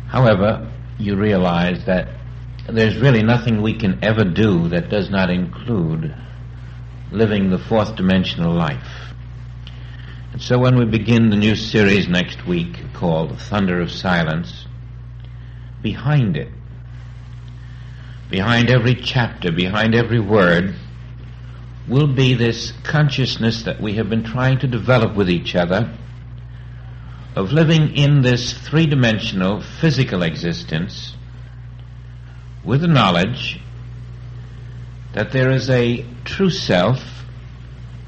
However, you realize that there's really nothing we can ever do that does not include living the fourth dimensional life. And so when we begin the new series next week called Thunder of Silence, behind it, behind every chapter, behind every word, will be this consciousness that we have been trying to develop with each other of living in this three-dimensional physical existence with the knowledge that there is a true self,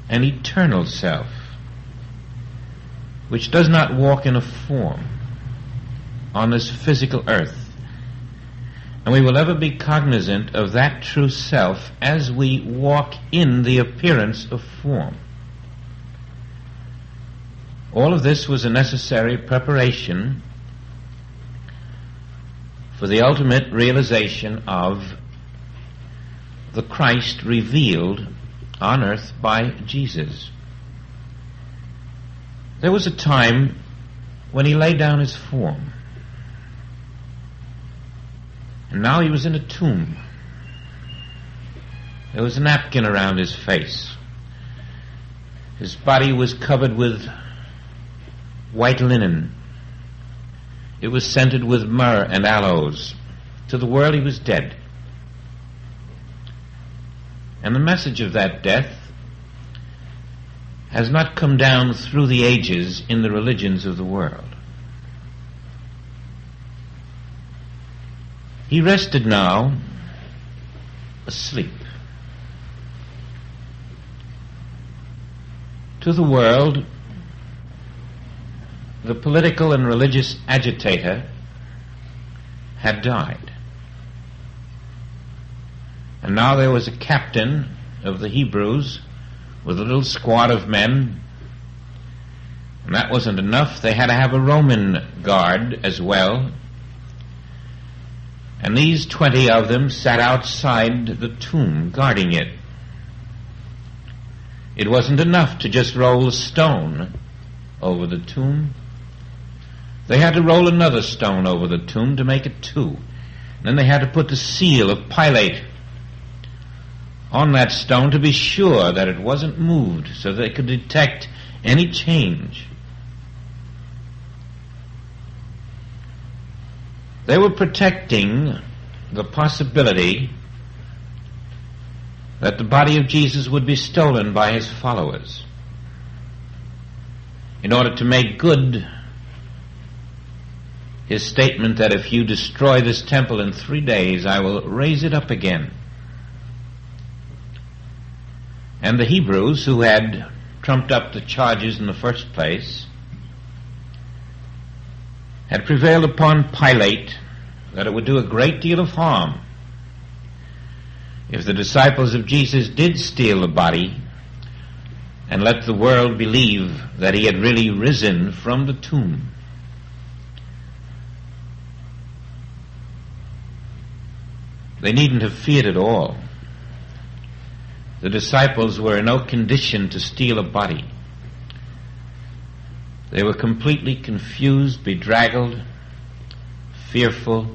an eternal self, which does not walk in a form on this physical earth. And we will ever be cognizant of that true self as we walk in the appearance of form. All of this was a necessary preparation for the ultimate realization of the Christ revealed on earth by Jesus. There was a time when he laid down his form, and now he was in a tomb. There was a napkin around his face. His body was covered with white linen. It was scented with myrrh and aloes. To the world he was dead. And the message of that death has not come down through the ages in the religions of the world. He rested now, asleep. To the world, the political and religious agitator had died. And now there was a captain of the Hebrews with a little squad of men, and that wasn't enough. They had to have a Roman guard as well. And these 20 of them sat outside the tomb, guarding it. It wasn't enough to just roll a stone over the tomb. They had to roll another stone over the tomb to make it 2. And then they had to put the seal of Pilate on that stone to be sure that it wasn't moved, so they could detect any change. They were protecting the possibility that the body of Jesus would be stolen by his followers in order to make good his statement that if you destroy this temple in 3 days, I will raise it up again. And the Hebrews, who had trumped up the charges in the first place, had prevailed upon Pilate that it would do a great deal of harm if the disciples of Jesus did steal the body and let the world believe that he had really risen from the tomb. They needn't have feared at all. The disciples were in no condition to steal a body. They were completely confused, bedraggled, fearful.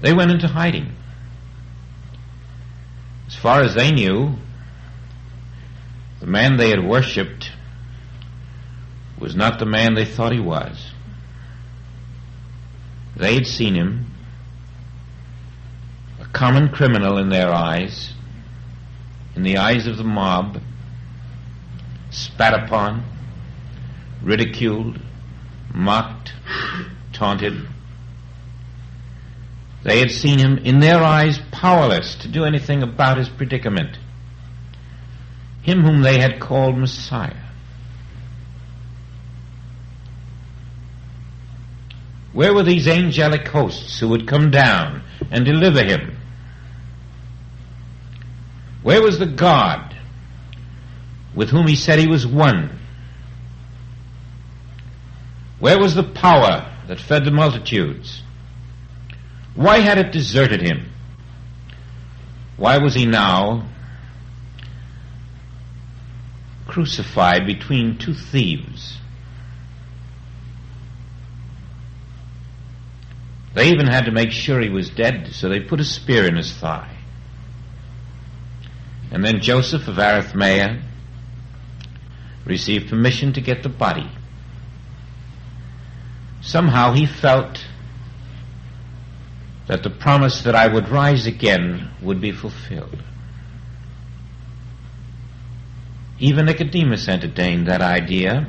They went into hiding. As far as they knew, the man they had worshipped was not the man they thought he was. They had seen him, a common criminal in their eyes, in the eyes of the mob, spat upon, ridiculed, mocked, taunted. They had seen him, in their eyes, powerless to do anything about his predicament. Him whom they had called Messiah. Where were these angelic hosts who would come down and deliver him? Where was the God with whom he said he was one? Where was the power that fed the multitudes? Why had it deserted him? Why was he now crucified between two thieves? They even had to make sure he was dead, so they put a spear in his thigh. And then Joseph of Arimathea received permission to get the body. Somehow he felt that the promise that I would rise again would be fulfilled. Even Nicodemus entertained that idea,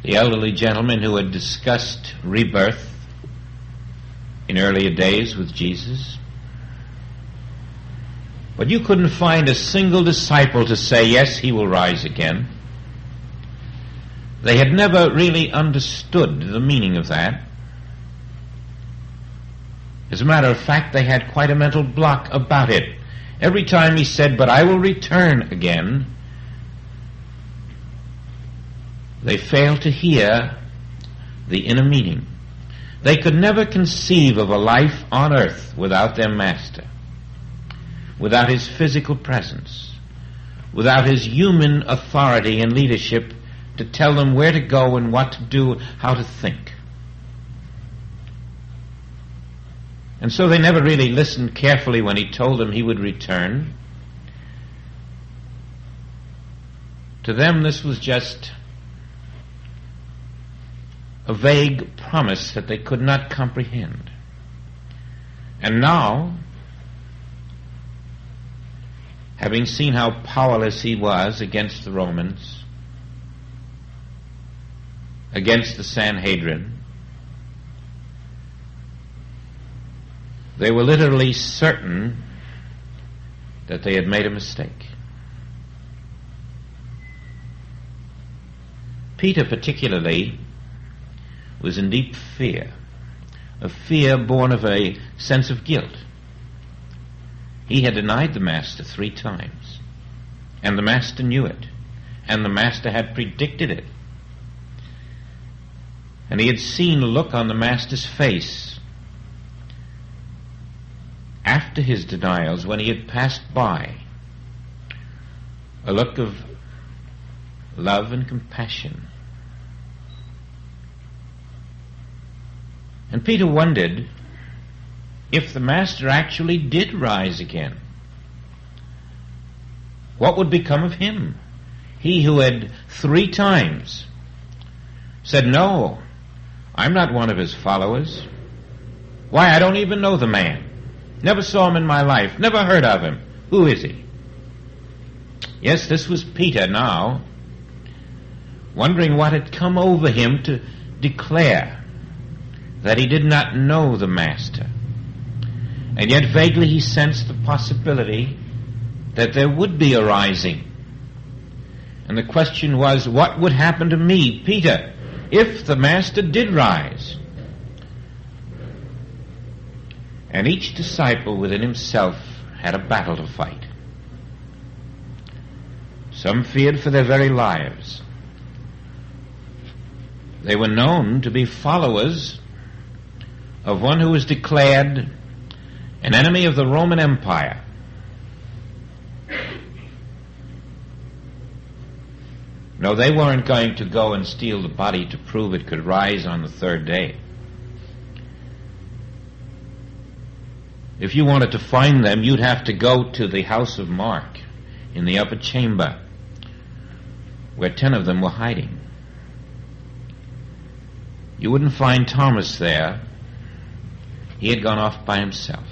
the elderly gentleman who had discussed rebirth in earlier days with Jesus. But you couldn't find a single disciple to say, yes, he will rise again. They had never really understood the meaning of that. As a matter of fact, they had quite a mental block about it. Every time he said, but I will return again, they failed to hear the inner meaning. They could never conceive of a life on earth without their master, without his physical presence, without his human authority and leadership to tell them where to go and what to do, how to think. And so they never really listened carefully when he told them he would return. To them, this was just a vague promise that they could not comprehend. And now, having seen how powerless he was against the Romans, against the Sanhedrin, they were literally certain that they had made a mistake. Peter particularly was in deep fear, a fear born of a sense of guilt. He had denied the Master 3 times, and the Master knew it, and the Master had predicted it. And he had seen a look on the Master's face after his denials when he had passed by, a look of love and compassion. And Peter wondered if the Master actually did rise again. What would become of him? He who had 3 times said, no, I'm not one of his followers. Why, I don't even know the man. Never saw him in my life. Never heard of him. Who is he? Yes, this was Peter now, wondering what had come over him to declare that he did not know the Master. And yet vaguely he sensed the possibility that there would be a rising. And the question was, what would happen to me, Peter, if the Master did rise? And each disciple within himself had a battle to fight. Some feared for their very lives. They were known to be followers of one who was declared an enemy of the Roman Empire. No, they weren't going to go and steal the body to prove it could rise on the 3rd day. If you wanted to find them, you'd have to go to the house of Mark in the upper chamber, where 10 of them were hiding. You wouldn't find Thomas there. He had gone off by himself.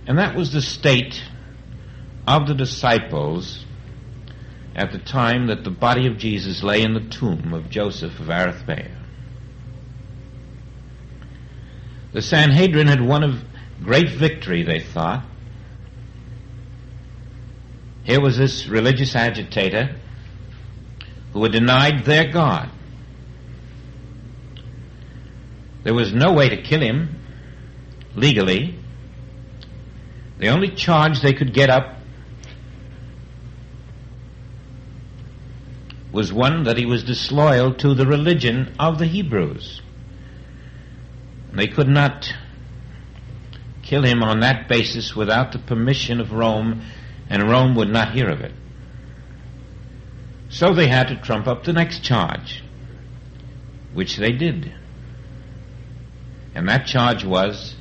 And that was the state of the disciples at the time that the body of Jesus lay in the tomb of Joseph of Arimathea. The Sanhedrin had won a great victory, they thought. Here was this religious agitator who had denied their God. There was no way to kill him legally. The only charge they could get up was one that he was disloyal to the religion of the Hebrews. They could not kill him on that basis without the permission of Rome, and Rome would not hear of it. So they had to trump up the next charge. which they did. And that charge was,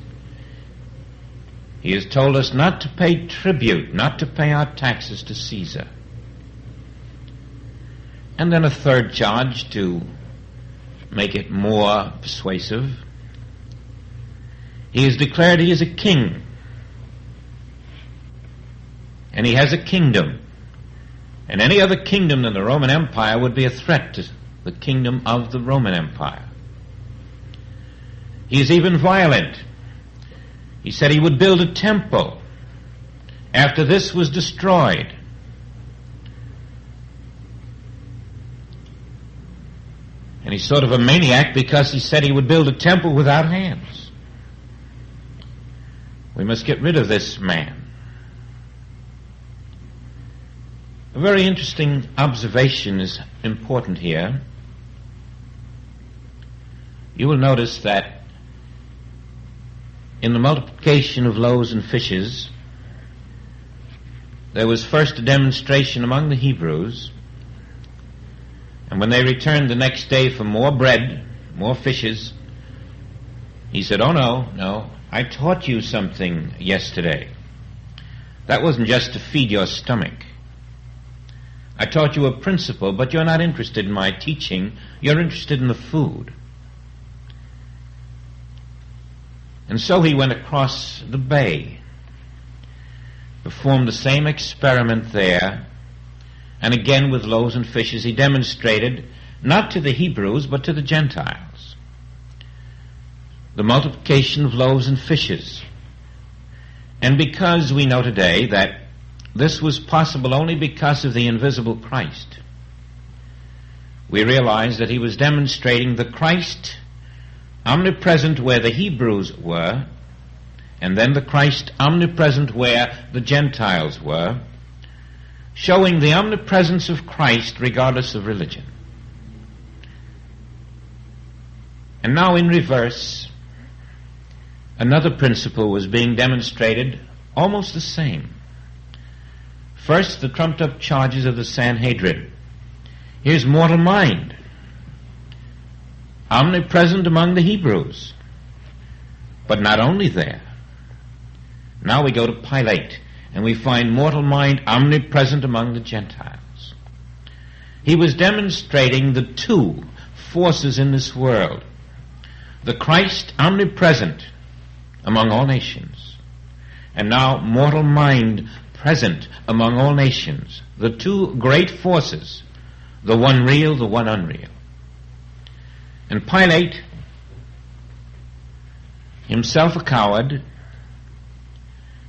he has told us not to pay tribute, not to pay our taxes to Caesar. And then a third charge to make it more persuasive. He has declared he is a king. And he has a kingdom. And any other kingdom than the Roman Empire would be a threat to the kingdom of the Roman Empire. He is even violent. He said he would build a temple after this was destroyed. And he's sort of a maniac because he said he would build a temple without hands. We must get rid of this man. A very interesting observation is important here. You will notice that in the multiplication of loaves and fishes, there was first a demonstration among the Hebrews, and when they returned the next day for more bread, more fishes, he said, "Oh no, I taught you something yesterday. That wasn't just to feed your stomach. I taught you a principle, but you're not interested in my teaching, you're interested in the food." And so he went across the bay, performed the same experiment there, and again with loaves and fishes he demonstrated, not to the Hebrews, but to the Gentiles, the multiplication of loaves and fishes. And because we know today that this was possible only because of the invisible Christ, we realize that he was demonstrating the Christ omnipresent where the Hebrews were, and then the Christ omnipresent where the Gentiles were, showing the omnipresence of Christ regardless of religion. And now in reverse, another principle was being demonstrated, almost the same. First, the trumped-up charges of the Sanhedrin. Here's mortal mind, omnipresent among the Hebrews, but not only there. Now we go to Pilate, and we find mortal mind omnipresent among the Gentiles. He was demonstrating the two forces in this world. The Christ omnipresent among all nations, and now mortal mind present among all nations. The two great forces, the one real, the one unreal. And Pilate, himself a coward,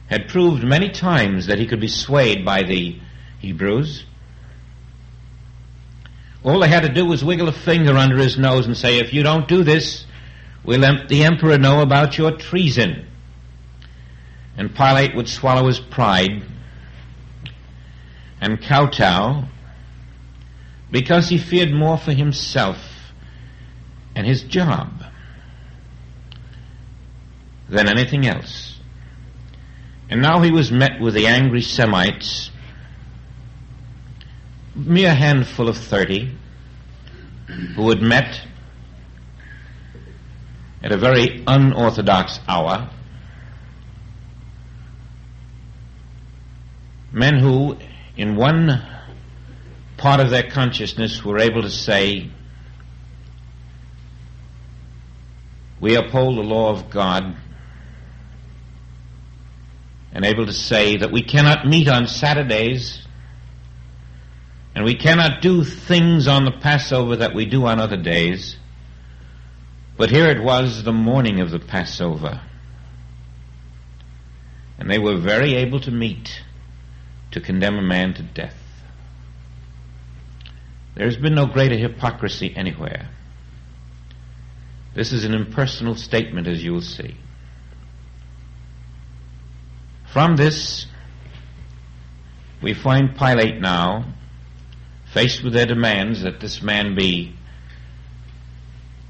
had proved many times that he could be swayed by the Hebrews. All they had to do was wiggle a finger under his nose and say, "If you don't do this, we'll let the emperor know about your treason." And Pilate would swallow his pride and kowtow because he feared more for himself and his job than anything else. And now he was met with the angry Semites, mere handful of 30, who had met at a very unorthodox hour, men who in one part of their consciousness were able to say, "We uphold the law of God," and able to say that we cannot meet on Saturdays and we cannot do things on the Passover that we do on other days. But here it was the morning of the Passover, and they were very able to meet to condemn a man to death. There's been no greater hypocrisy anywhere. This is an impersonal statement, as you will see. From this, we find Pilate now faced with their demands that this man be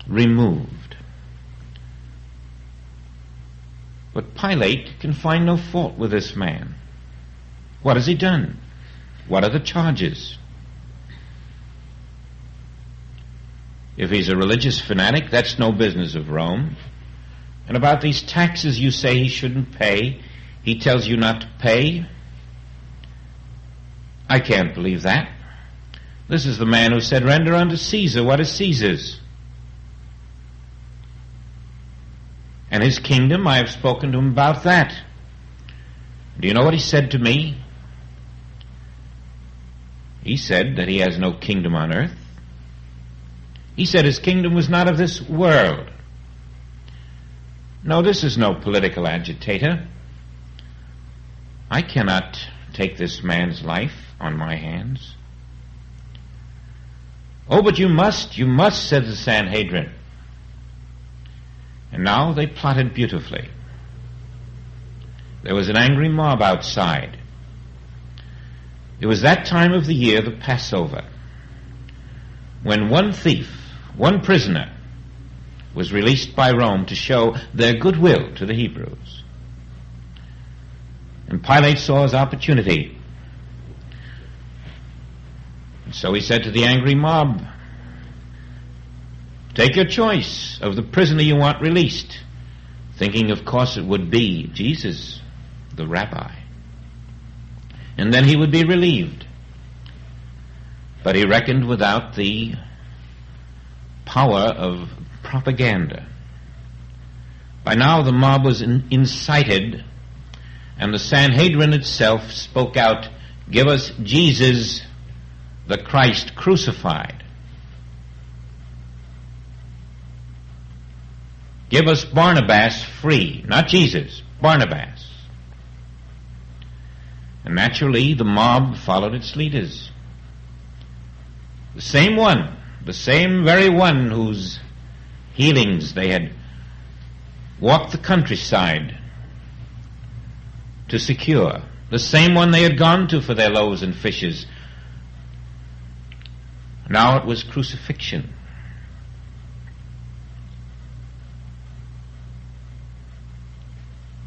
removed. But Pilate can find no fault with this man. What has he done? What are the charges? If he's a religious fanatic, that's no business of Rome. And about these taxes you say he shouldn't pay, he tells you not to pay. I can't believe that. This is the man who said, "Render unto Caesar what is Caesar's." And his kingdom, I have spoken to him about that. Do you know what he said to me? He said that he has no kingdom on earth. He said his kingdom was not of this world. No, this is no political agitator. I cannot take this man's life on my hands. "Oh, but you must, said the Sanhedrin. And now they plotted beautifully. There was an angry mob outside. It was that time of the year, the Passover, when one thief, one prisoner, was released by Rome to show their goodwill to the Hebrews. And Pilate saw his opportunity. And so he said to the angry mob, "Take your choice of the prisoner you want released," thinking, of course, it would be Jesus, the rabbi. And then he would be relieved. But he reckoned without the power of propaganda. By now the mob was incited, and the Sanhedrin itself spoke out, "Give us Jesus, the Christ crucified. Give us Barnabas free," not Jesus, Barnabas. And naturally, the mob followed its leaders. The same one, the same very one whose healings they had walked the countryside to secure, the same one they had gone to for their loaves and fishes. Now it was crucifixion.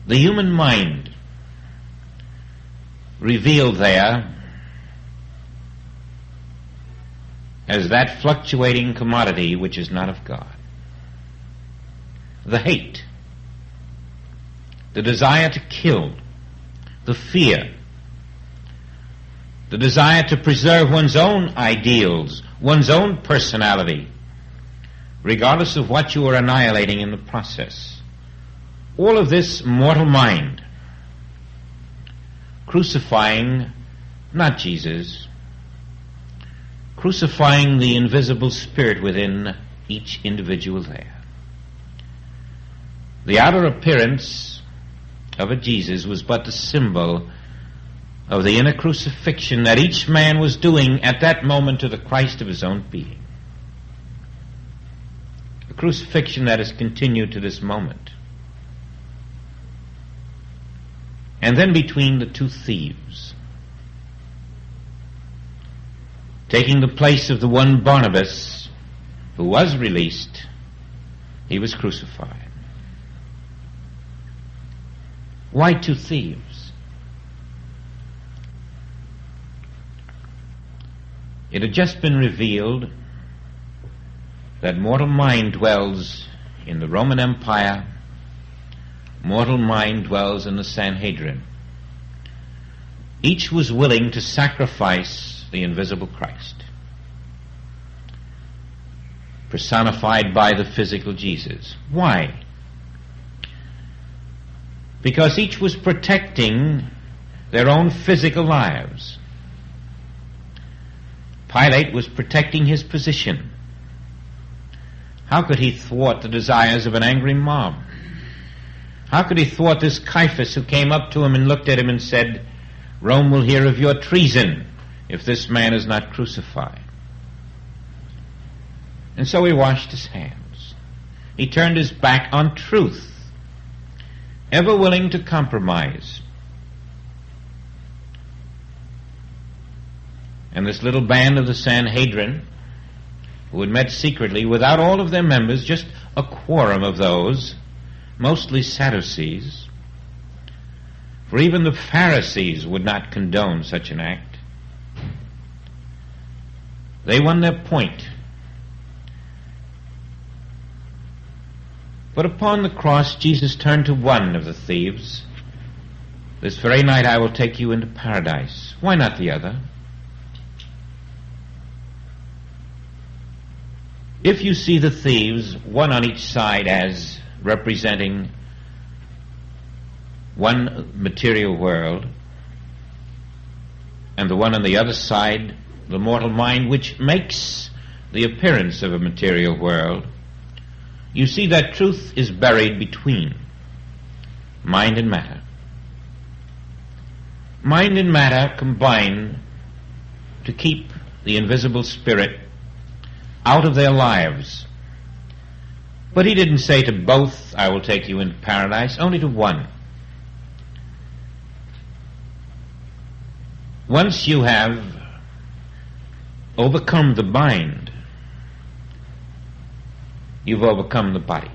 The human mind revealed there as that fluctuating commodity which is not of God. The hate, the desire to kill, the fear, the desire to preserve one's own ideals, one's own personality, regardless of what you are annihilating in the process. All of this mortal mind, crucifying not Jesus, crucifying the invisible spirit within each individual there. The outer appearance of a Jesus was but the symbol of the inner crucifixion that each man was doing at that moment to the Christ of his own being. A crucifixion that has continued to this moment. And then between the two thieves, taking the place of the one Barnabas who was released, he was crucified. Why two thieves? It had just been revealed that mortal mind dwells in the Roman Empire, mortal mind dwells in the Sanhedrin. Each was willing to sacrifice the invisible Christ, personified by the physical Jesus. Why? Because each was protecting their own physical lives. Pilate was protecting his position. How could he thwart the desires of an angry mob? How could he thwart this Caiaphas who came up to him and looked at him and said, "Rome will hear of your treason if this man is not crucified"? And so he washed his hands. He turned his back on truth, ever willing to compromise. And this little band of the Sanhedrin, who had met secretly without all of their members, just a quorum of those, mostly Sadducees, for even the Pharisees would not condone such an act. They won their point, But upon the cross, Jesus turned to one of the thieves. This very night I will take you into paradise. Why not the other? If you see the thieves, one on each side, as representing one material world, and the one on the other side, the mortal mind, which makes the appearance of a material world, you see that truth is buried between mind and matter. Mind and matter combine to keep the invisible spirit out of their lives. But he didn't say to both, I will take you into paradise, only to one. Once you have overcome the mind, you've overcome the body.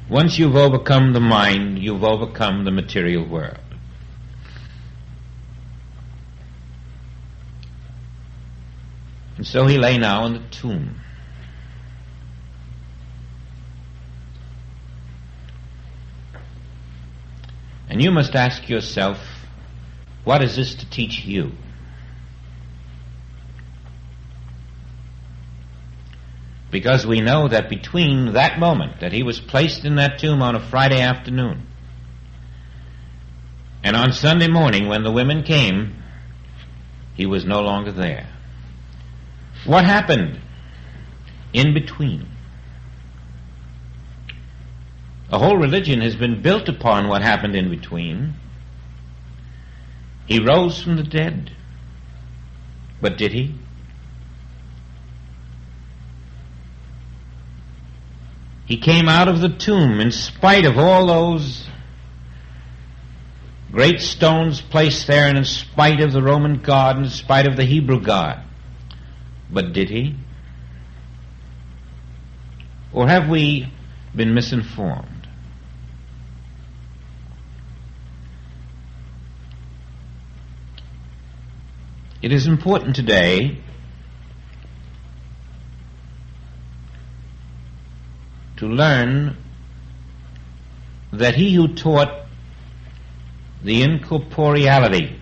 Once you've overcome the mind, you've overcome the material world. And so he lay now in the tomb. And you must ask yourself, what is this to teach you? Because we know that between that moment that he was placed in that tomb on a Friday afternoon and on Sunday morning when the women came, he was no longer there. What happened in between? A whole religion has been built upon what happened in between. He rose from the dead. But did he? He came out of the tomb in spite of all those great stones placed there, and in spite of the Roman God, and in spite of the Hebrew God. But did he? Or have we been misinformed? It is important today to learn that he who taught the incorporeality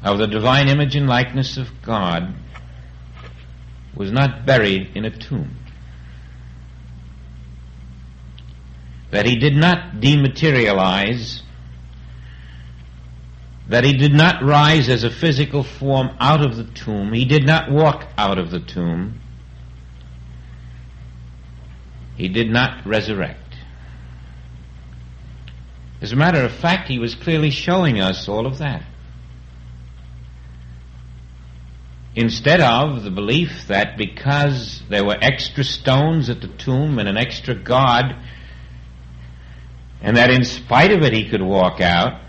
of the divine image and likeness of God was not buried in a tomb. That he did not dematerialize, that he did not rise as a physical form out of the tomb. He did not walk out of the tomb. He did not resurrect. As a matter of fact, he was clearly showing us all of that. Instead of the belief that because there were extra stones at the tomb and an extra God, and that in spite of it he could walk out,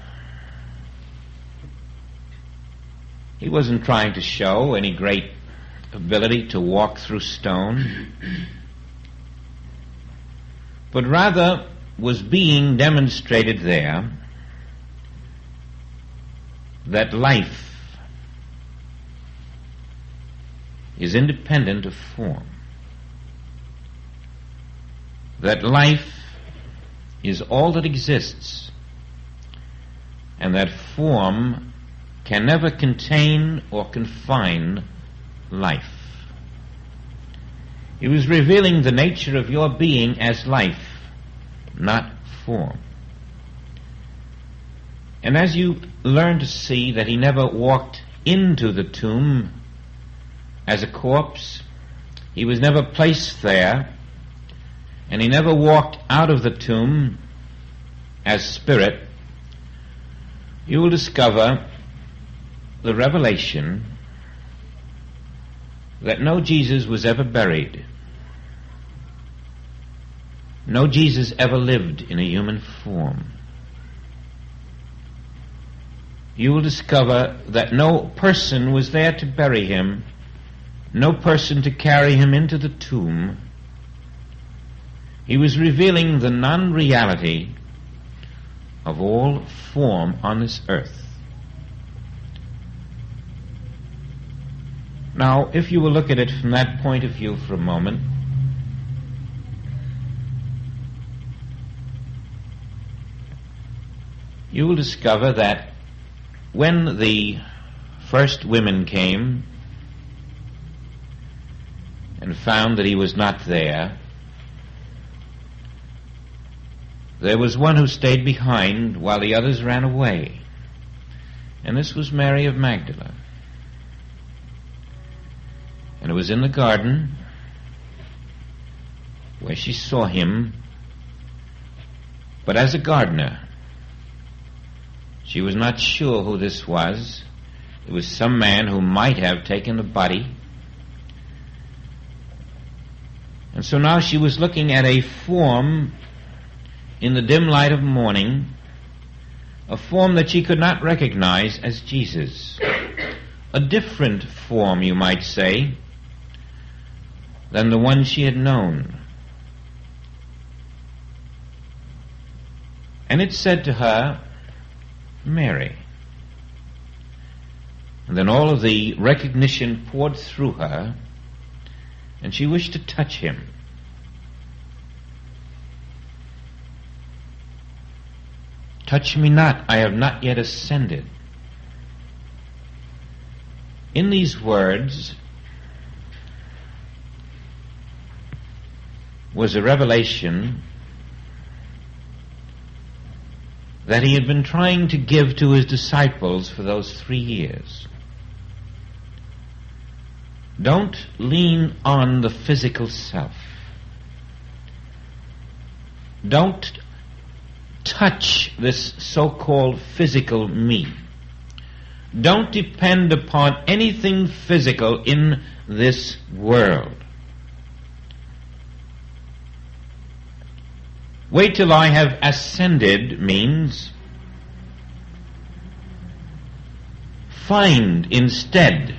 he wasn't trying to show any great ability to walk through stone, but rather was being demonstrated there that life is independent of form, that life is all that exists, and that form can never contain or confine life. He was revealing the nature of your being as life, not form. And as you learn to see that he never walked into the tomb as a corpse, he was never placed there, and he never walked out of the tomb as spirit, you will discover the revelation that no Jesus was ever buried. No Jesus ever lived in a human form. You will discover that no person was there to bury him, no person to carry him into the tomb. He was revealing the non-reality of all form on this earth. Now, if you will look at it from that point of view for a moment, you will discover that when the first women came and found that he was not there, there was one who stayed behind while the others ran away. And this was Mary of Magdala. And it was in the garden where she saw him, but as a gardener. She was not sure who this was. It was some man who might have taken the body. And so now she was looking at a form in the dim light of morning, a form that she could not recognize as Jesus. A different form, you might say, than the one she had known. And it said to her, Mary. And then all of the recognition poured through her, and she wished to touch him. Touch me not, I have not yet ascended. In these words was a revelation that he had been trying to give to his disciples for those 3 years. Don't lean on the physical self. Don't touch this so-called physical me. Don't depend upon anything physical in this world. Wait till I have ascended means find instead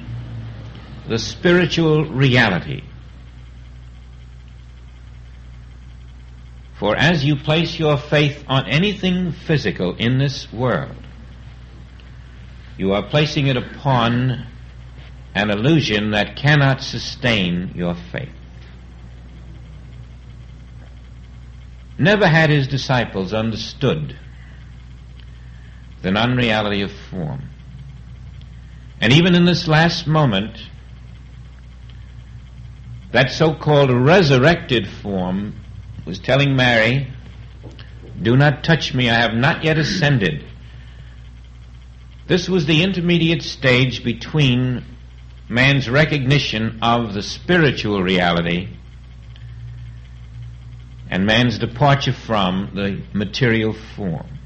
the spiritual reality. For as you place your faith on anything physical in this world, you are placing it upon an illusion that cannot sustain your faith. Never had his disciples understood the non-reality of form. And even in this last moment, that so-called resurrected form was telling Mary, do not touch me, I have not yet ascended. This was the intermediate stage between man's recognition of the spiritual reality and man's departure from the material form.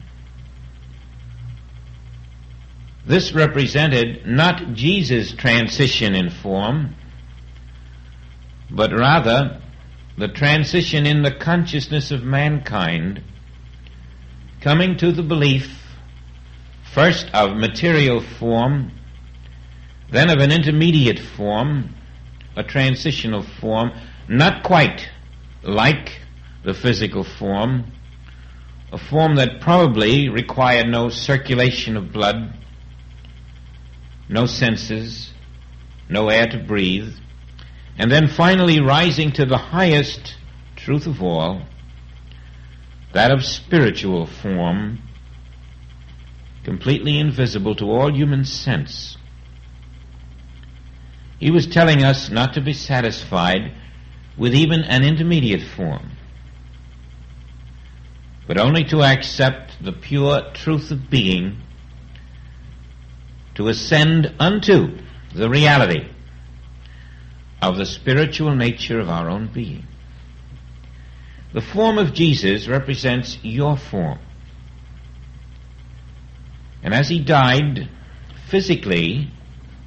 This represented not Jesus' transition in form, but rather the transition in the consciousness of mankind, coming to the belief first of material form, then of an intermediate form, a transitional form, not quite like the physical form, a form that probably required no circulation of blood, no senses, no air to breathe, and then finally rising to the highest truth of all, that of spiritual form, completely invisible to all human sense. He was telling us not to be satisfied with even an intermediate form, but only to accept the pure truth of being, to ascend unto the reality of the spiritual nature of our own being. The form of Jesus represents your form. And as he died physically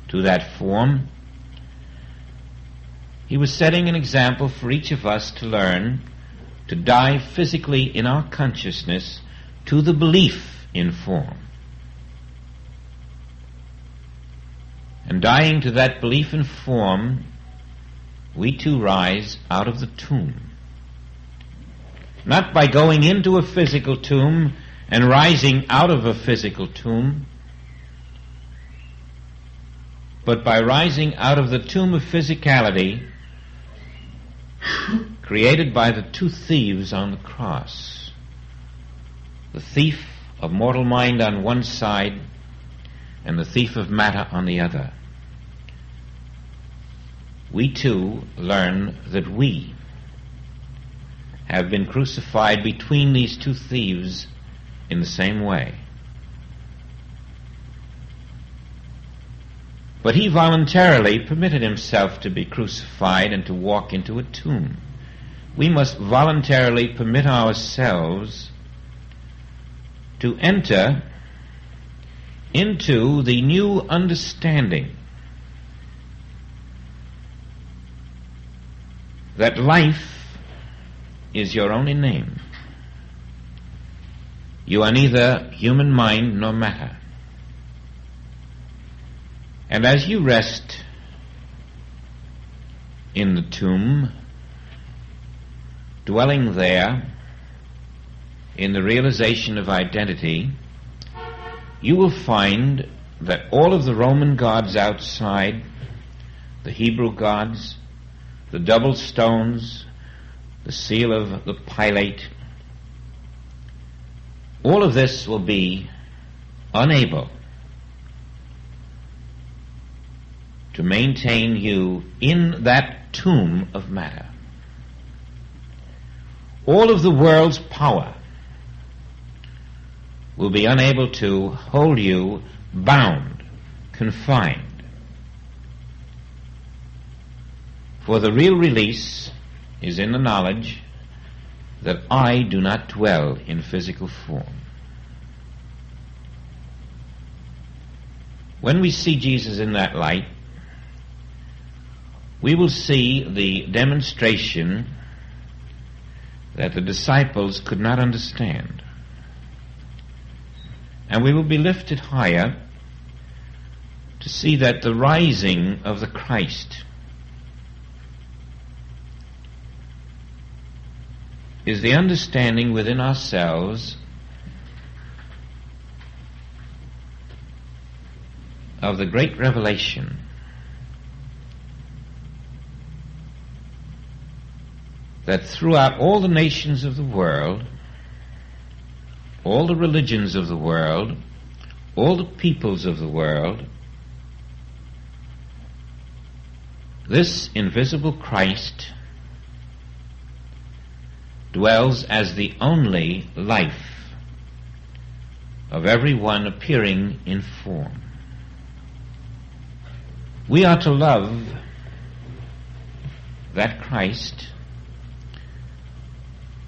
to that form, he was setting an example for each of us to learn to die physically in our consciousness to the belief in form. And dying to that belief in form, we too rise out of the tomb. Not by going into a physical tomb and rising out of a physical tomb, but by rising out of the tomb of physicality created by the two thieves on the cross. The thief of mortal mind on one side and the thief of matter on the other, we too learn that we have been crucified between these two thieves in the same way. But he voluntarily permitted himself to be crucified and to walk into a tomb. We must voluntarily permit ourselves to enter into the new understanding that life is your only name. You are neither human mind nor matter. And as you rest in the tomb, dwelling there in the realization of identity, you will find that all of the Roman gods outside, the Hebrew gods, the double stones, the seal of the Pilate, all of this will be unable to maintain you in that tomb of matter. All of the world's power will be unable to hold you bound, confined. For the real release is in the knowledge that I do not dwell in physical form. When we see Jesus in that light, we will see the demonstration that the disciples could not understand. And we will be lifted higher to see that the rising of the Christ is the understanding within ourselves of the great revelation that throughout all the nations of the world, all the religions of the world, all the peoples of the world, this invisible Christ dwells as the only life of everyone appearing in form. We are to love that Christ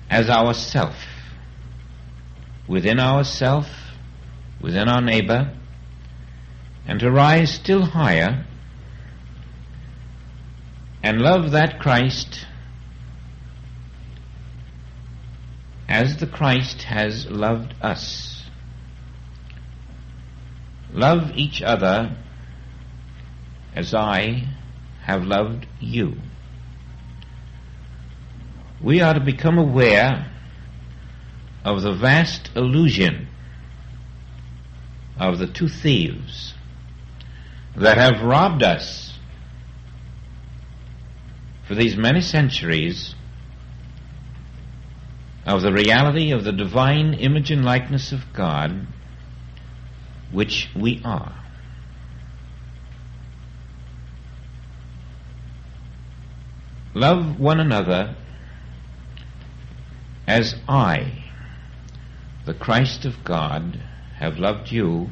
as ourself, within ourself, within our neighbor, and to rise still higher and love that Christ as the Christ has loved us. Love each other as I have loved you. We are to become aware of the vast illusion of the two thieves that have robbed us for these many centuries of the reality of the divine image and likeness of God, which we are. Love one another as I, the Christ of God, have loved you,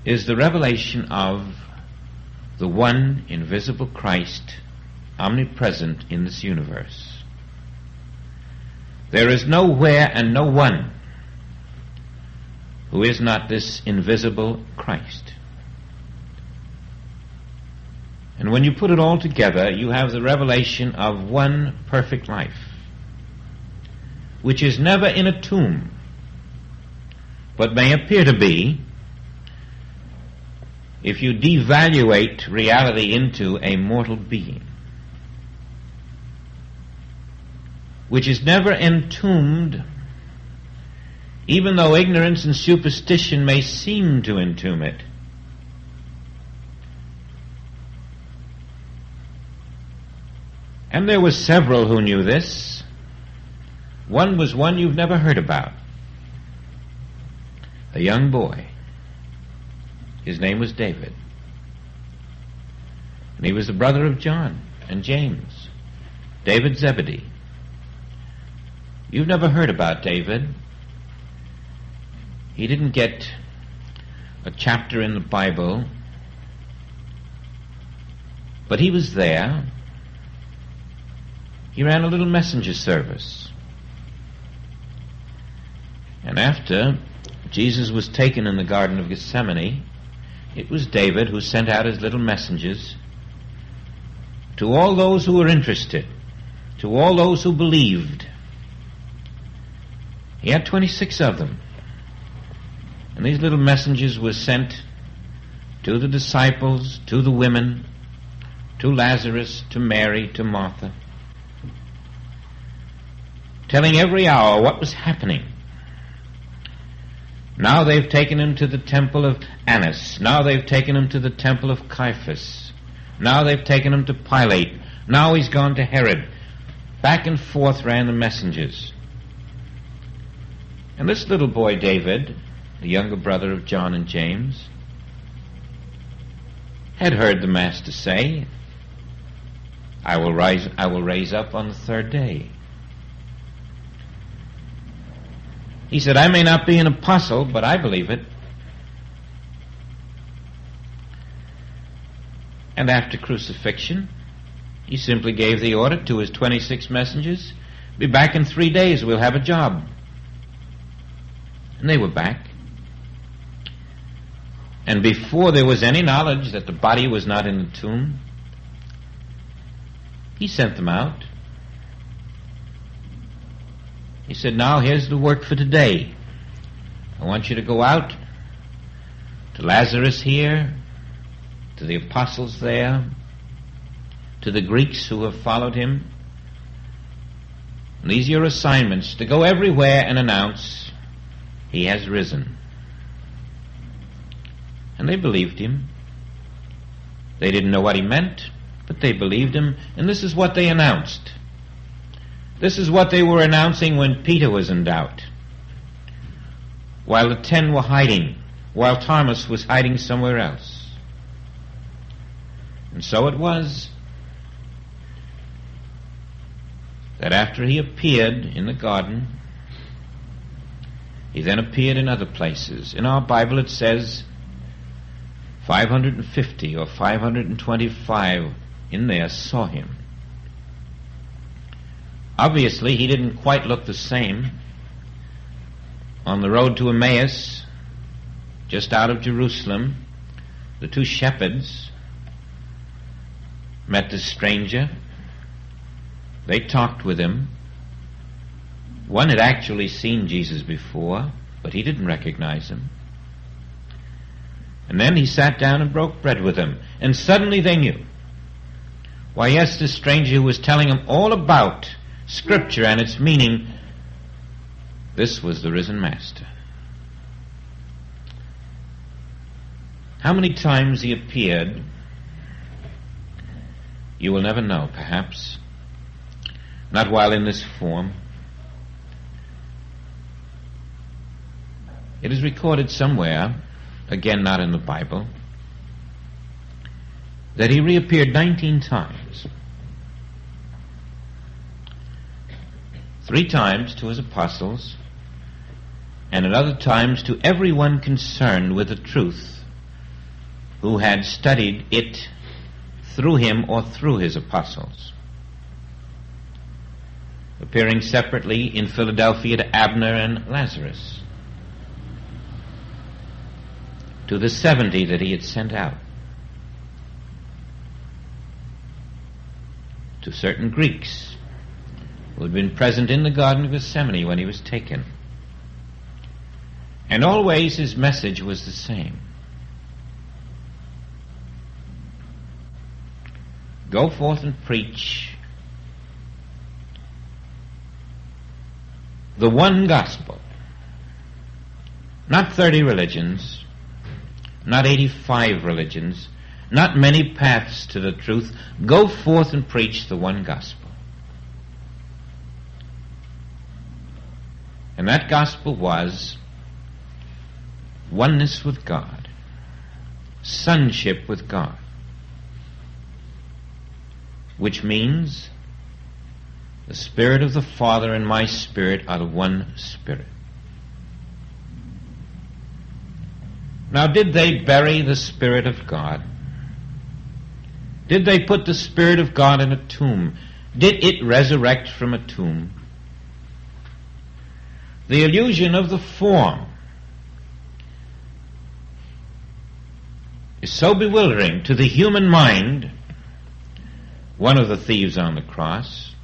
is the revelation of the one invisible Christ omnipresent in this universe. There is nowhere and no one who is not this invisible Christ. And when you put it all together, you have the revelation of one perfect life, which is never in a tomb, but may appear to be if you devaluate reality into a mortal being, which is never entombed, even though ignorance and superstition may seem to entomb it. And there were several who knew this. One was one you've never heard about. a young boy. His name was David. And he was the brother of John and James, David Zebedee. You've never heard about David. He didn't get a chapter in the Bible, but he was there. He ran a little messenger service. And after Jesus was taken in the Garden of Gethsemane, it was David who sent out his little messengers to all those who were interested, to all those who believed. He had 26 of them. And these little messengers were sent to the disciples, to the women, to Lazarus, to Mary, to Martha, telling every hour what was happening. Now they've taken him to the temple of Annas. Now they've taken him to the temple of Caiaphas. Now they've taken him to Pilate. Now he's gone to Herod. Back and forth ran the messengers. And this little boy David, the younger brother of John and James, had heard the Master say, I will raise up on the third day. He said, I may not be an apostle, but I believe it. And after crucifixion, he simply gave the order to his 26 messengers, be back in 3 days, we'll have a job. And they were back. And before there was any knowledge that the body was not in the tomb, he sent them out. He said, now here's the work for today. I want you to go out to Lazarus here, to the apostles there, to the Greeks who have followed him. And these are your assignments, to go everywhere and announce, he has risen. And they believed him. They didn't know what he meant, but they believed him, and this is what they announced. This is what they were announcing when Peter was in doubt, while the 10 were hiding, while Thomas was hiding somewhere else. And so it was that after he appeared in the garden, he then appeared in other places. In our Bible it says 550 or 525 in there saw him. Obviously, he didn't quite look the same. On the road to Emmaus, just out of Jerusalem, the 2 shepherds met this stranger. They talked with him. One had actually seen Jesus before, but he didn't recognize him. And then he sat down and broke bread with them, and suddenly they knew. Why, yes, this stranger who was telling them all about Scripture and its meaning, this was the risen Master. How many times he appeared, you will never know, perhaps. Not while in this form. It is recorded somewhere, again not in the Bible, that he reappeared 19 times. 3 times to his apostles, and at other times to everyone concerned with the truth who had studied it through him or through his apostles. Appearing separately in Philadelphia to Abner and Lazarus, to the 70 that he had sent out, to certain Greeks who had been present in the Garden of Gethsemane when he was taken. And always his message was the same. Go forth and preach the one gospel. Not 30 religions, not 85 religions, not many paths to the truth. Go forth and preach the one gospel. And that gospel was oneness with God, sonship with God, which means the Spirit of the Father and my spirit are the one Spirit. Now, did they bury the Spirit of God? Did they put the Spirit of God in a tomb? Did it resurrect from a tomb? The illusion of the form is so bewildering to the human mind, one of the thieves on the cross,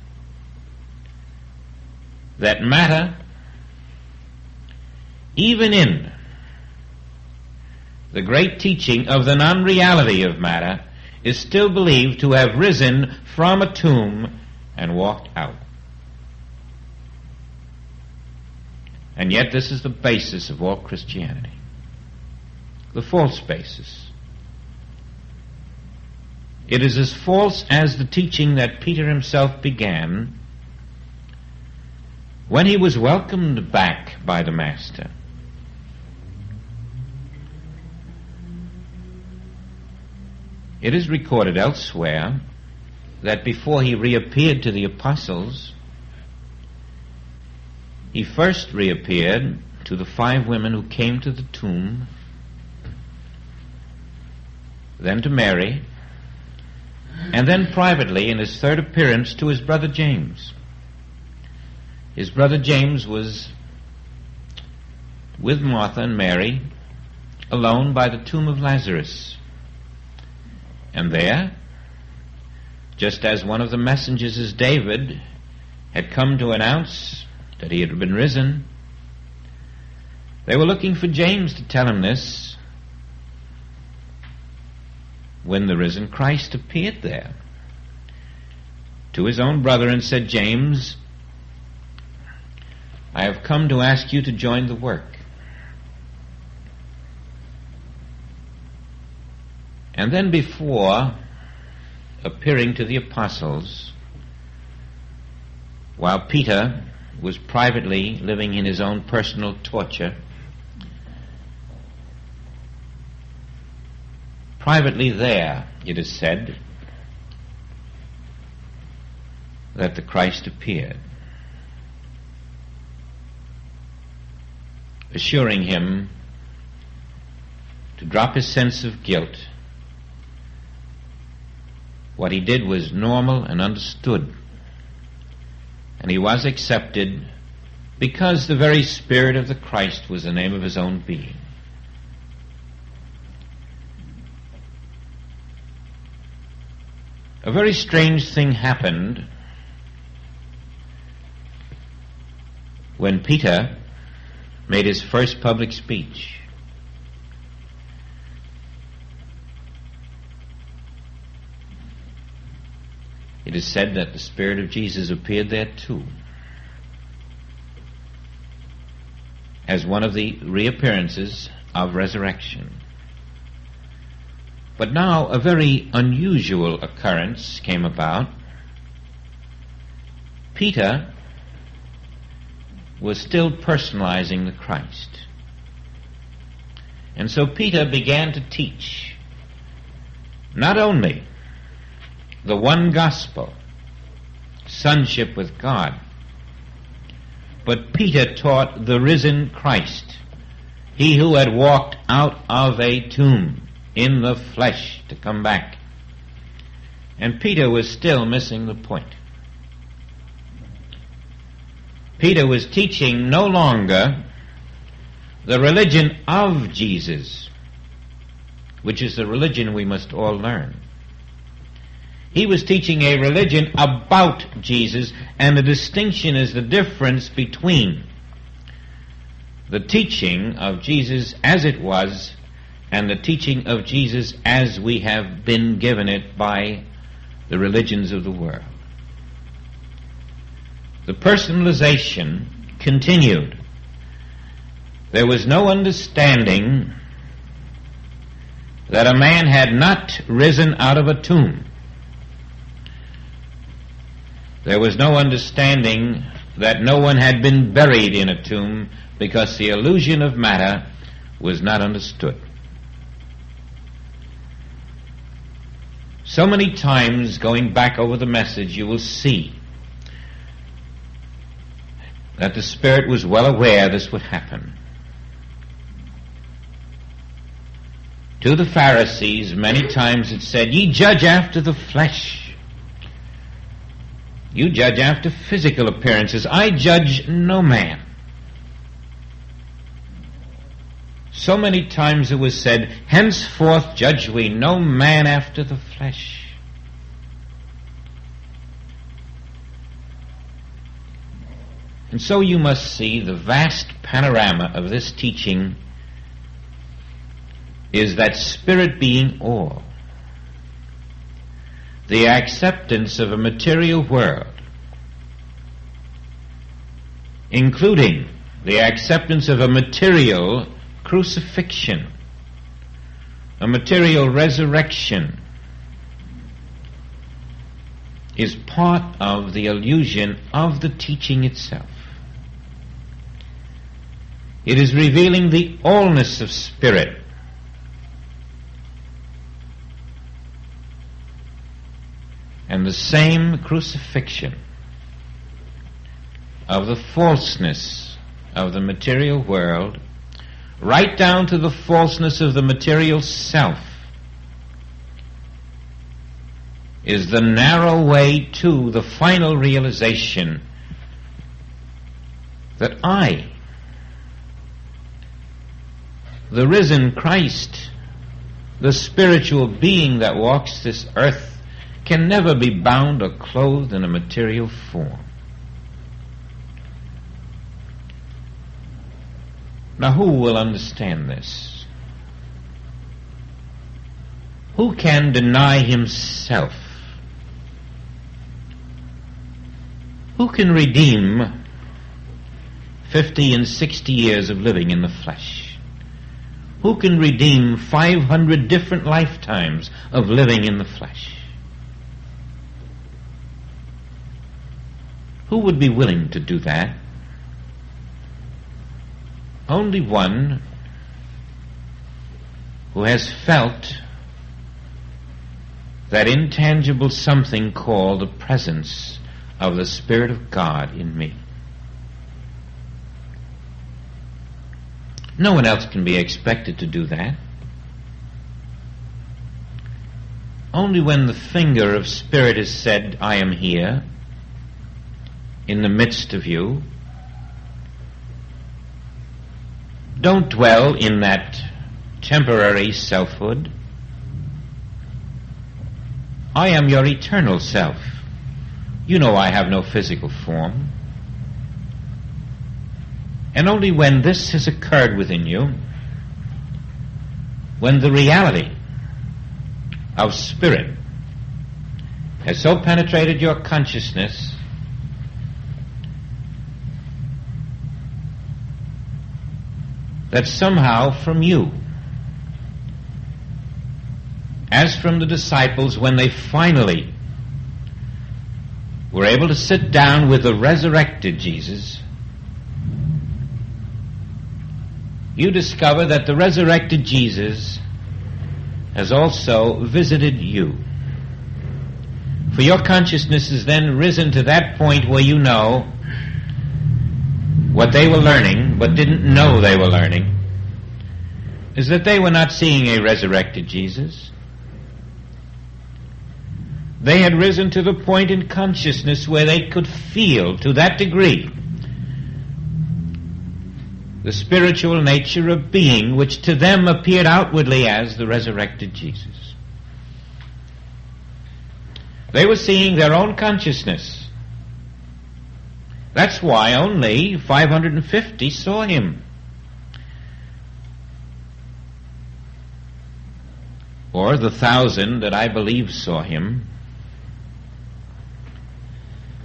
that matter, even in the great teaching of the non-reality of matter, is still believed to have risen from a tomb and walked out. And yet this is the basis of all Christianity, the false basis. It is as false as the teaching that Peter himself began when he was welcomed back by the Master. It is recorded elsewhere that before he reappeared to the apostles, he first reappeared to the 5 women who came to the tomb, then to Mary, and then privately in his third appearance to his brother James. His brother James was with Martha and Mary alone by the tomb of Lazarus. And there, just as one of the messengers as David had come to announce that he had been risen, they were looking for James to tell him this when the risen Christ appeared there to his own brother and said, "James, I have come to ask you to join the work." And then before appearing to the apostles, while Peter was privately living in his own personal torture, privately there, it is said, that the Christ appeared, assuring him to drop his sense of guilt. What he did was normal and understood, and he was accepted because the very Spirit of the Christ was the name of his own being. A very strange thing happened when Peter made his first public speech. It is said that the Spirit of Jesus appeared there too, as one of the reappearances of resurrection. But now a very unusual occurrence came about. Peter was still personalizing the Christ. And so Peter began to teach not only the one gospel, sonship with God, but Peter taught the risen Christ, he who had walked out of a tomb in the flesh to come back. And Peter was still missing the point. Peter was teaching no longer the religion of Jesus, which is the religion we must all learn. He was teaching a religion about Jesus, and the distinction is the difference between the teaching of Jesus as it was and the teaching of Jesus as we have been given it by the religions of the world. The personalization continued. There was no understanding that a man had not risen out of a tomb. There was no understanding that no one had been buried in a tomb, because the illusion of matter was not understood. So many times, going back over the message, you will see that the Spirit was well aware this would happen. To the Pharisees, many times it said, "Ye judge after the flesh. You judge after physical appearances. I judge no man." So many times it was said, "Henceforth judge we no man after the flesh." And so you must see the vast panorama of this teaching is that Spirit being all, the acceptance of a material world, including the acceptance of a material crucifixion, a material resurrection, is part of the illusion of the teaching itself. It is revealing the allness of Spirit, and the same crucifixion of the falseness of the material world, right down to the falseness of the material self, is the narrow way to the final realization that I, the risen Christ, the spiritual being that walks this earth, can never be bound or clothed in a material form. Now, who will understand this? Who can deny himself? Who can redeem 50 and 60 years of living in the flesh? Who can redeem 500 different lifetimes of living in the flesh? Who would be willing to do that? Only one who has felt that intangible something called the presence of the Spirit of God in me. No one else can be expected to do that. Only when the finger of Spirit is said, "I am here, in the midst of you." Don't dwell in that temporary selfhood. I am your eternal self. You know I have no physical form. And only when this has occurred within you, when the reality of Spirit has so penetrated your consciousness that somehow from you, as from the disciples when they finally were able to sit down with the resurrected Jesus, you discover that the resurrected Jesus has also visited you. For your consciousness is then risen to that point where you know what they were learning, but didn't know they were learning, is that they were not seeing a resurrected Jesus. They had risen to the point in consciousness where they could feel, to that degree, the spiritual nature of being which to them appeared outwardly as the resurrected Jesus. They were seeing their own consciousness. That's why only 550 saw him. Or the 1,000 that I believe saw him.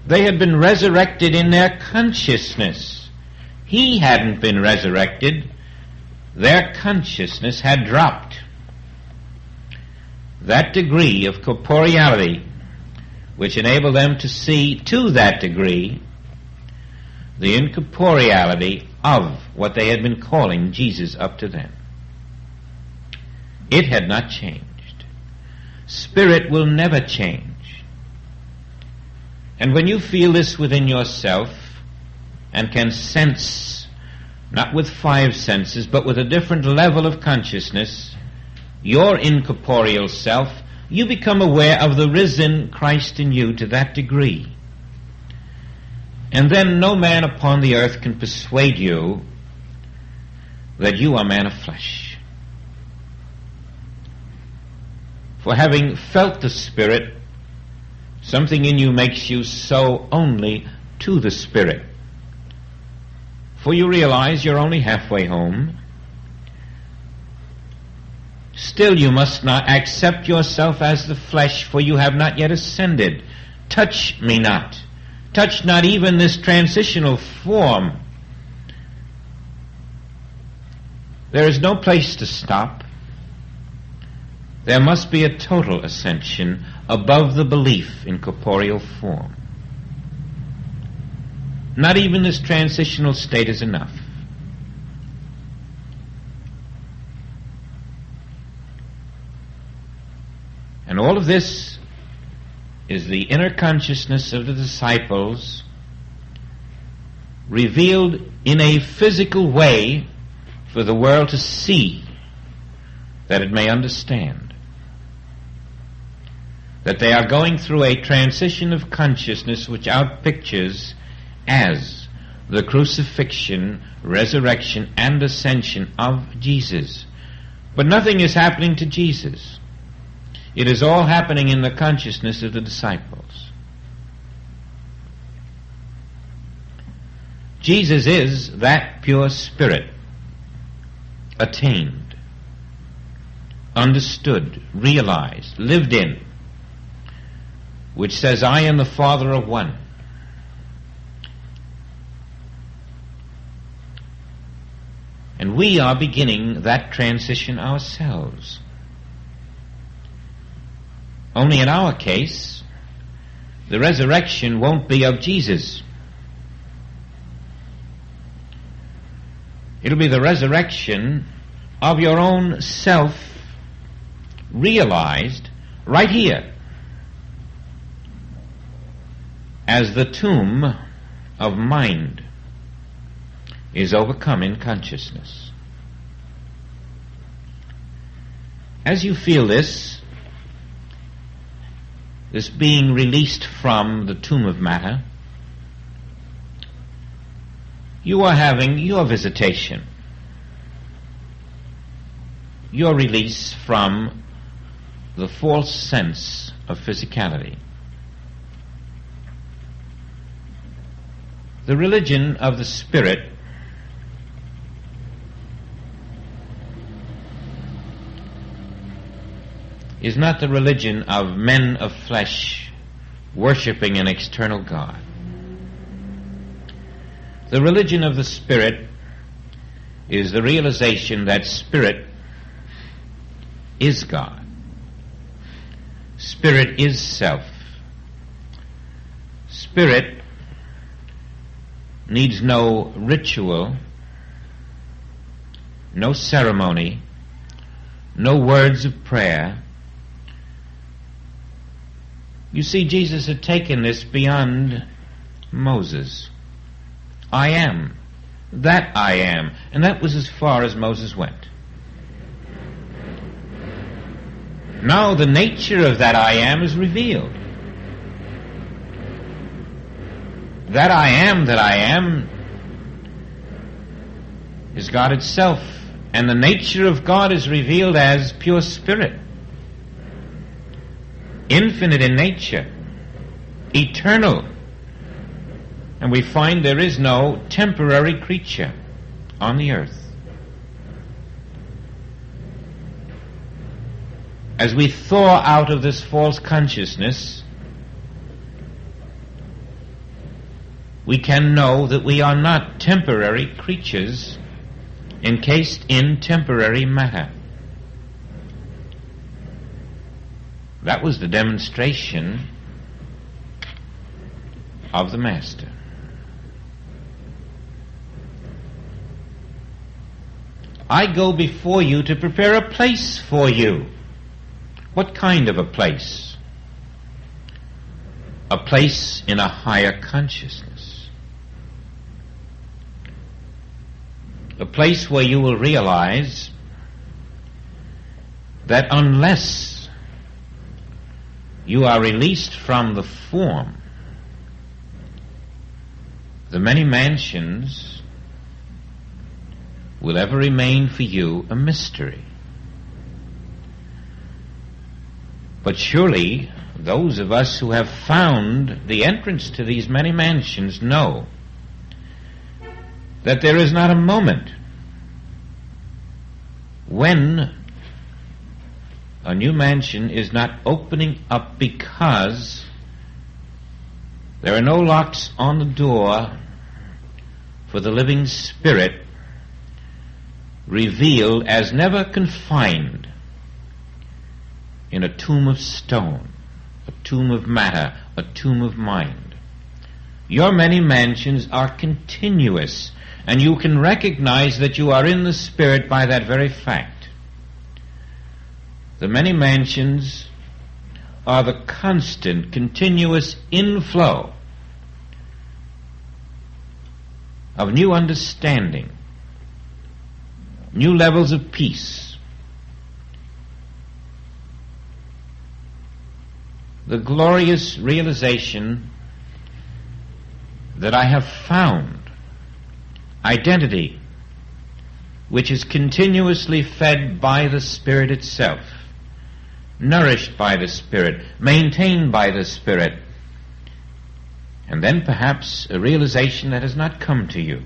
They had been resurrected in their consciousness. He hadn't been resurrected. Their consciousness had dropped. That degree of corporeality which enabled them to see to that degree the incorporeality of what they had been calling Jesus up to then. It had not changed. Spirit will never change. And when you feel this within yourself and can sense, not with 5 senses, but with a different level of consciousness, your incorporeal self, you become aware of the risen Christ in you to that degree. And then no man upon the earth can persuade you that you are man of flesh. For having felt the Spirit, something in you makes you so only to the Spirit. For you realize you're only halfway home. Still you must not accept yourself as the flesh, for you have not yet ascended. Touch me not. Touch not even this transitional form. There is no place to stop. There must be a total ascension above the belief in corporeal form. Not even this transitional state is enough. And all of this is the inner consciousness of the disciples revealed in a physical way for the world to see, that it may understand. That they are going through a transition of consciousness which outpictures as the crucifixion, resurrection, and ascension of Jesus. But nothing is happening to Jesus. It is all happening in the consciousness of the disciples. Jesus is that pure spirit, attained, understood, realized, lived in, which says, I and the Father are one. And we are beginning that transition ourselves. Only in our case, the resurrection won't be of Jesus. It'll be the resurrection of your own self realized right here as the tomb of mind is overcome in consciousness. As you feel this being released from the tomb of matter, you are having your visitation, your release from the false sense of physicality. The religion of the Spirit is not the religion of men of flesh worshipping an external God. The religion of the Spirit is the realization that Spirit is God. Spirit is self. Spirit needs no ritual, no ceremony, no words of prayer. You see, Jesus had taken this beyond Moses. I am. That I am. And that was as far as Moses went. Now the nature of that I am is revealed. That I am is God itself. And the nature of God is revealed as pure spirit. Infinite in nature, eternal. And we find there is no temporary creature on the earth. As we thaw out of this false consciousness, we can know that we are not temporary creatures encased in temporary matter. That was the demonstration of the Master. I go before you to prepare a place for you. What kind of a place? A place in a higher consciousness. A place where you will realize that unless you are released from the form, the many mansions will ever remain for you a mystery. But surely those of us who have found the entrance to these many mansions know that there is not a moment when a new mansion is not opening up, because there are no locks on the door for the living spirit revealed as never confined in a tomb of stone, a tomb of matter, a tomb of mind. Your many mansions are continuous, and you can recognize that you are in the spirit by that very fact. The many mansions are the constant, continuous inflow of new understanding, new levels of peace. The glorious realization that I have found identity which is continuously fed by the Spirit itself, nourished by the Spirit, maintained by the Spirit, and then perhaps a realization that has not come to you,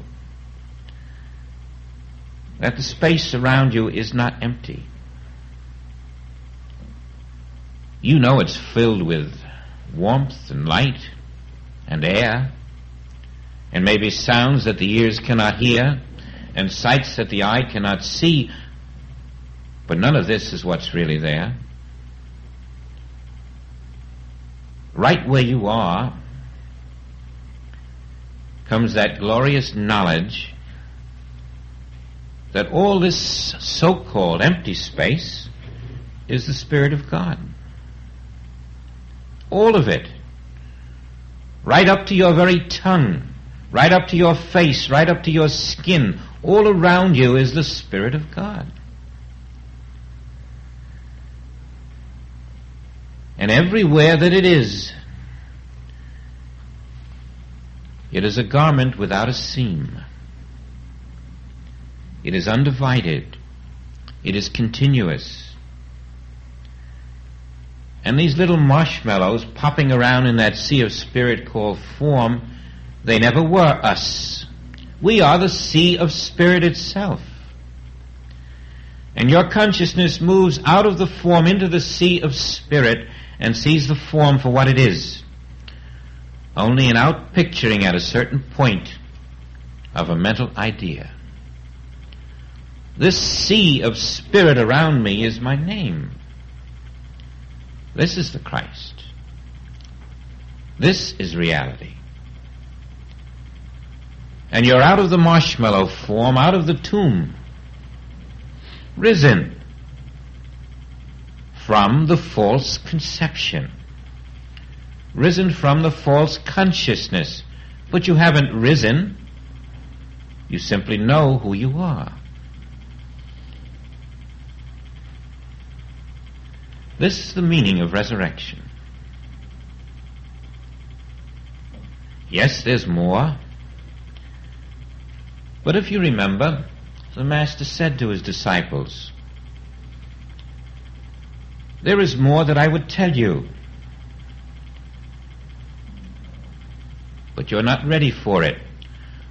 that the space around you is not empty. You know it's filled with warmth and light and air, and maybe sounds that the ears cannot hear, and sights that the eye cannot see, but none of this is what's really there. Right where you are comes that glorious knowledge that all this so-called empty space is the Spirit of God. All of it. Right up to your very tongue, right up to your face, right up to your skin. All around you is the Spirit of God. And everywhere that it is a garment without a seam. It is undivided. It is continuous. And these little marshmallows popping around in that sea of spirit called form, they never were us. We are the sea of spirit itself. And your consciousness moves out of the form into the sea of spirit and sees the form for what it is, only an out-picturing at a certain point of a mental idea. This sea of spirit around me is my name. This is the Christ. This is reality. And you're out of the marshmallow form, out of the tomb, risen from the false conception, risen from the false consciousness. But you haven't risen. You simply know who you are. This is the meaning of resurrection. Yes, there's more. But if you remember, the Master said to his disciples, there is more that I would tell you, but you're not ready for it.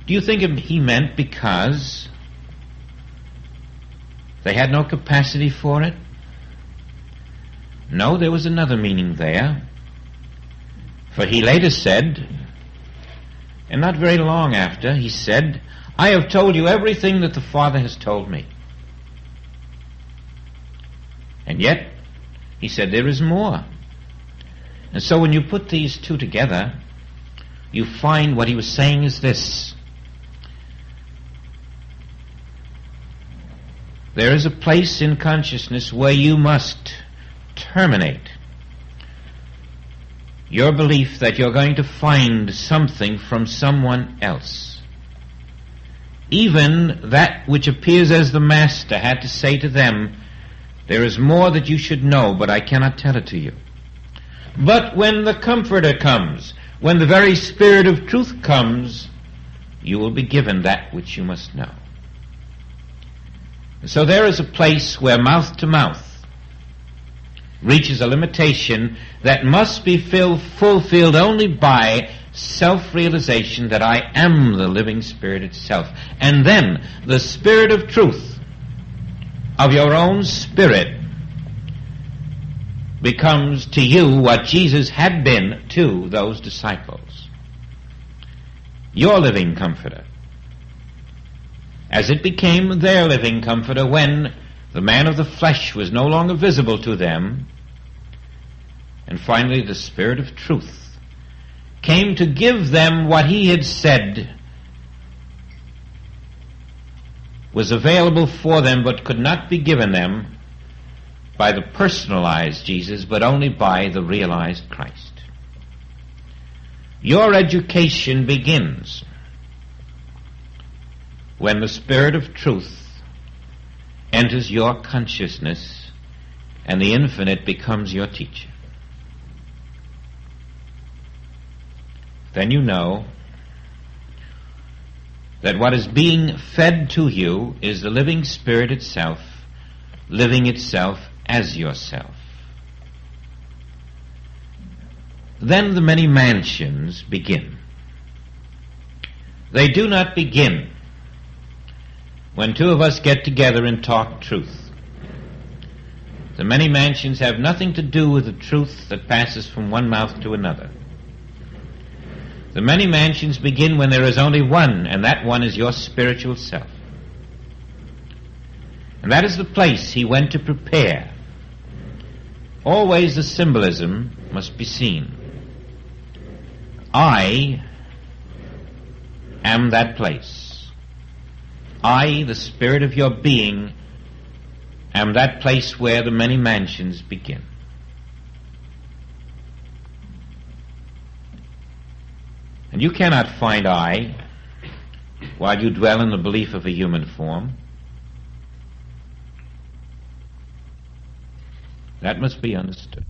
Do you think he meant because they had no capacity for it? No, there was another meaning there. For he later said, and not very long after, he said, I have told you everything that the Father has told me. And yet, he said, there is more. And so when you put these two together, you find what he was saying is this. there is a place in consciousness where you must terminate your belief that you're going to find something from someone else. Even that which appears as the Master had to say to them, there is more that you should know, but I cannot tell it to you. But when the Comforter comes, when the very Spirit of truth comes, you will be given that which you must know. So there is a place where mouth to mouth reaches a limitation that must be fulfilled only by self-realization that I am the living Spirit itself. And then the Spirit of truth of your own spirit becomes to you what Jesus had been to those disciples. Your living Comforter. As it became their living Comforter when the man of the flesh was no longer visible to them, and finally the Spirit of truth came to give them what he had said was available for them but could not be given them by the personalized Jesus, but only by the realized Christ. Your education begins when the Spirit of truth enters your consciousness and the infinite becomes your teacher. Then you know that what is being fed to you is the living Spirit itself, living itself as yourself. Then the many mansions begin. They do not begin when two of us get together and talk truth. The many mansions have nothing to do with the truth that passes from one mouth to another. The many mansions begin when there is only one, and that one is your spiritual self. And that is the place he went to prepare. Always the symbolism must be seen. I am that place. I, the Spirit of your being, am that place where the many mansions begin. And you cannot find I while you dwell in the belief of a human form. That must be understood.